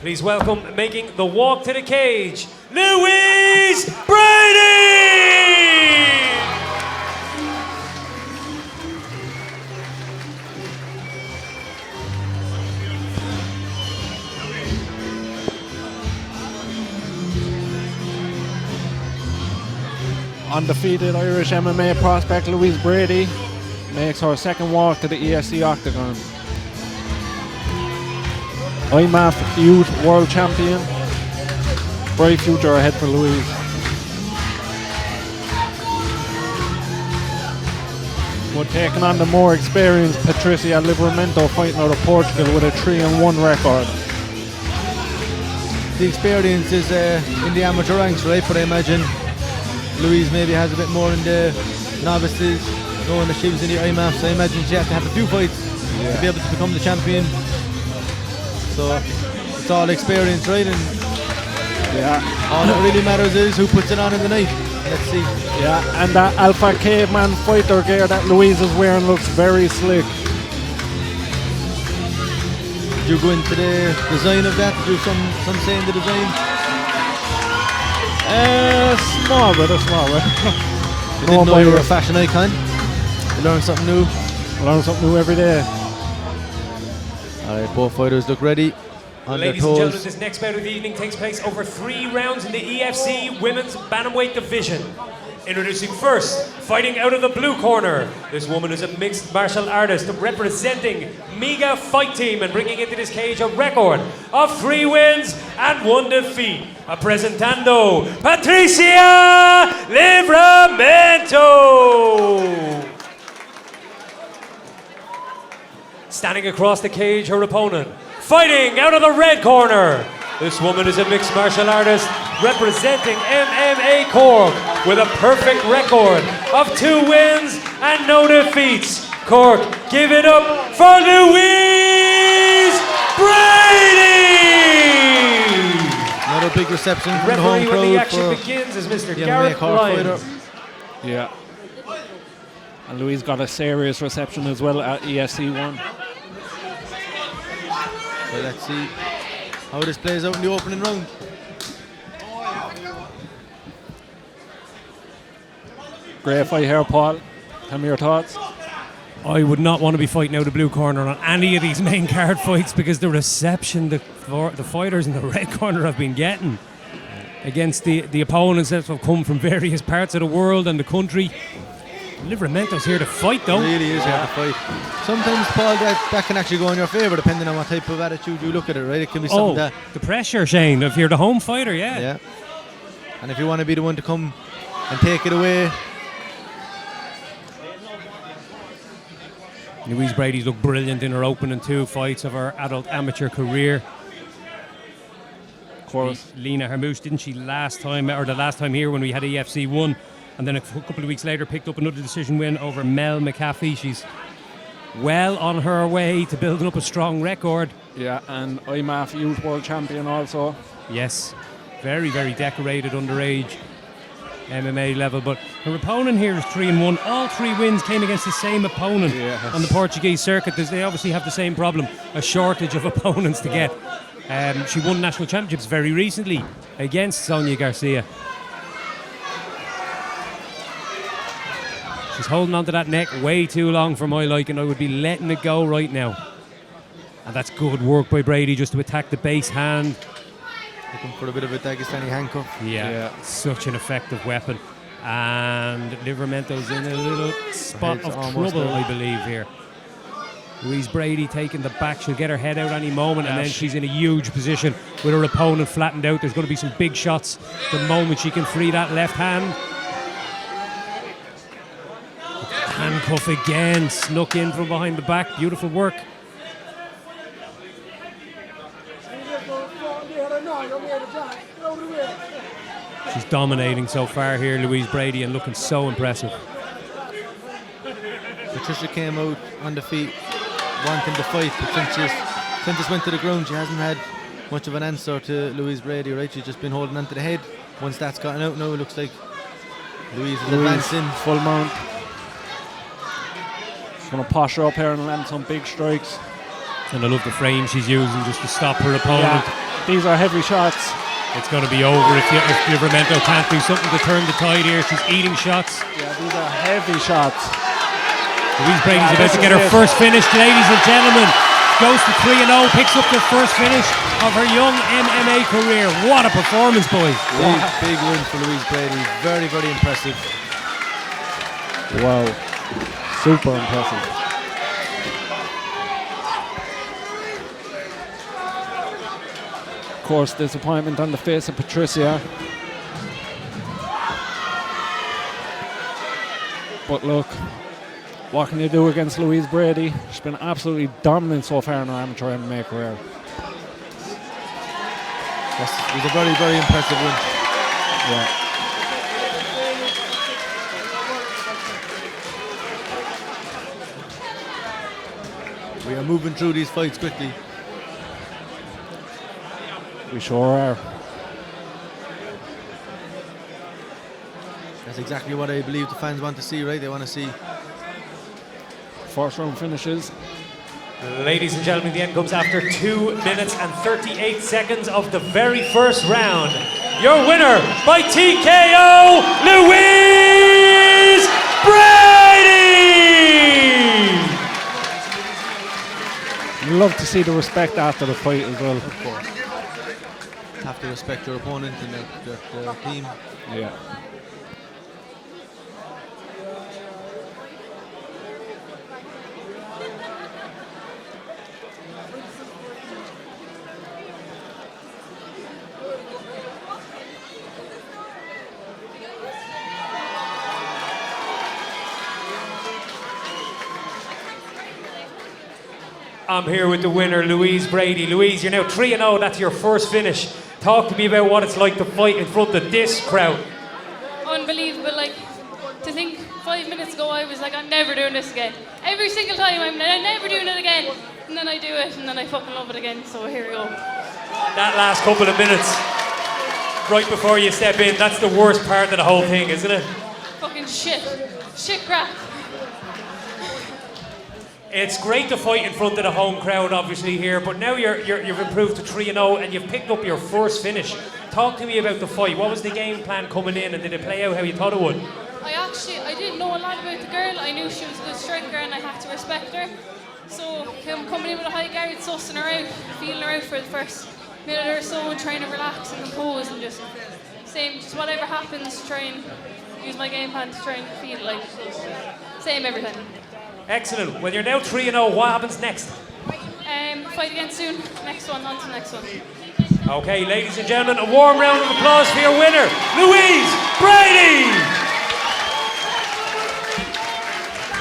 Please welcome, making the walk to the cage, Louise Brady! Undefeated Irish MMA prospect Louise Brady makes her second walk to the EFC octagon. IMAF Youth World Champion. Bright future ahead for Louise. But taking on the more experienced Patricia Livramento, fighting out of Portugal with a 3-1 record. The experience is in the amateur ranks, right? But I imagine Louise maybe has a bit more in the novices, knowing that she was in the IMAF, so I imagine she has to have a few fights to be able to become the champion. So it's all experience, right? And all that really matters is who puts it on in the night. Let's see. Yeah, and that Alpha Caveman fighter gear that Louise is wearing looks very slick. Did you go into the design of that? Did you some say in the design? Small bit. You didn't know you were a fashion icon. You learn something new. Learn something new every day. Alright, both fighters look ready. On Ladies their and toes. gentlemen, this next bout of the evening takes place over 3 rounds in the EFC Women's Bantamweight Division. Introducing first, fighting out of the blue corner. This woman is a mixed martial artist representing Mega Fight Team and bringing into this cage a record of 3 wins and 1 defeat. Presentando, Patricia Livramento. Standing across the cage, her opponent, fighting out of the red corner. This woman is a mixed martial artist representing MMA Cork with a perfect record of 2 wins and no defeats. Cork, give it up for Louise Brady! Another big reception from the Referee home when the crowd action for begins is Mr. the MMA Gareth Cork Lyons. fighter. Yeah. And Louise got a serious reception as well at EFC 1. So let's see how this plays out in the opening round. Great fight here, Paul. Tell me your thoughts. I would not want to be fighting out of the blue corner on any of these main card fights because the reception the fighters in the red corner have been getting against the opponents that have come from various parts of the world and the country. Livramento's here to fight, though. He really is here to fight. Sometimes, Paul, that can actually go in your favour depending on what type of attitude you look at it, right? It can be something that... the pressure, Shane, if you're the home fighter, Yeah. And if you want to be the one to come and take it away... Louise Brady's looked brilliant in her opening 2 fights of her adult amateur career. Of course. Lena Hermouche, didn't she, the last time here when we had EFC 1, and then a couple of weeks later picked up another decision win over Mel McAfee. She's well on her way to building up a strong record. Yeah, and IMAF Youth World Champion also. Yes, very, very decorated underage MMA level, but her opponent here is 3-1. All 3 wins came against the same opponent on the Portuguese circuit. They obviously have the same problem, a shortage of opponents to get. She won national championships very recently against Sonia Garcia. She's holding on to that neck way too long for my liking. I would be letting it go right now. And that's good work by Brady just to attack the base hand. Looking for a bit of a Dagestani handcuff. Yeah, such an effective weapon. And Livramento's in a little spot of trouble, I believe, here. Louise Brady taking the back. She'll get her head out any moment, and then she's in a huge position with her opponent flattened out. There's going to be some big shots the moment she can free that left hand. Handcuff again, snuck in from behind the back. Beautiful work. She's dominating so far here, Louise Brady, and looking so impressive. Patricia came out on the feet, wanting to fight, but since this went to the ground, she hasn't had much of an answer to Louise Brady, right? She's just been holding on to the head. Once that's gotten out now, it looks like Louise is advancing. Full mount. She's going to posh her up here and land some big strikes. And I love the frame she's using just to stop her opponent. Yeah, these are heavy shots. It's going to be over if Livramento can't do something to turn the tide here. She's eating shots. Yeah, these are heavy shots. Louise Brady's about to get her first finish, ladies and gentlemen. Goes to 3-0, picks up the first finish of her young MMA career. What a performance, boys. Big win for Louise Brady. Very, very impressive. Wow. Super impressive. Of course, disappointment on the face of Patricia. But look, what can you do against Louise Brady? She's been absolutely dominant so far in her amateur MMA career. It was a very, very impressive win. Yeah. We are moving through these fights quickly. We sure are. That's exactly what I believe the fans want to see, right? They want to see First round finishes. Ladies and gentlemen, the end comes after 2 minutes and 38 seconds of the very first round. Your winner by TKO, Louise Brady! Love to see the respect after the fight as well. Of course. Have to respect your opponent and their team. Yeah. I'm here with the winner, Louise Brady. Louise, you're now 3-0. That's your first finish. Talk to me about what it's like to fight in front of this crowd. Unbelievable. Like, to think 5 minutes ago I was like, I'm never doing this again. Every single time I'm never doing it again. And then I do it and then I fucking love it again. So here we go. That last couple of minutes, right before you step in, that's the worst part of the whole thing, isn't it? Fucking shit. Shit crap. It's great to fight in front of the home crowd, obviously, here, but now you've improved to 3-0 and you've picked up your first finish. Talk to me about the fight. What was the game plan coming in and did it play out how you thought it would? I didn't know a lot about the girl. I knew she was a good striker and I had to respect her. So coming in with a high guard, sussing her out, feeling her out for the first minute or so and trying to relax and compose and just whatever happens, try and use my game plan to try and feel like same every time. Excellent. Well, you're now 3-0. What happens next? Fight again soon. Next one, on to the next one. Okay, ladies and gentlemen, a warm round of applause for your winner, Louise Brady!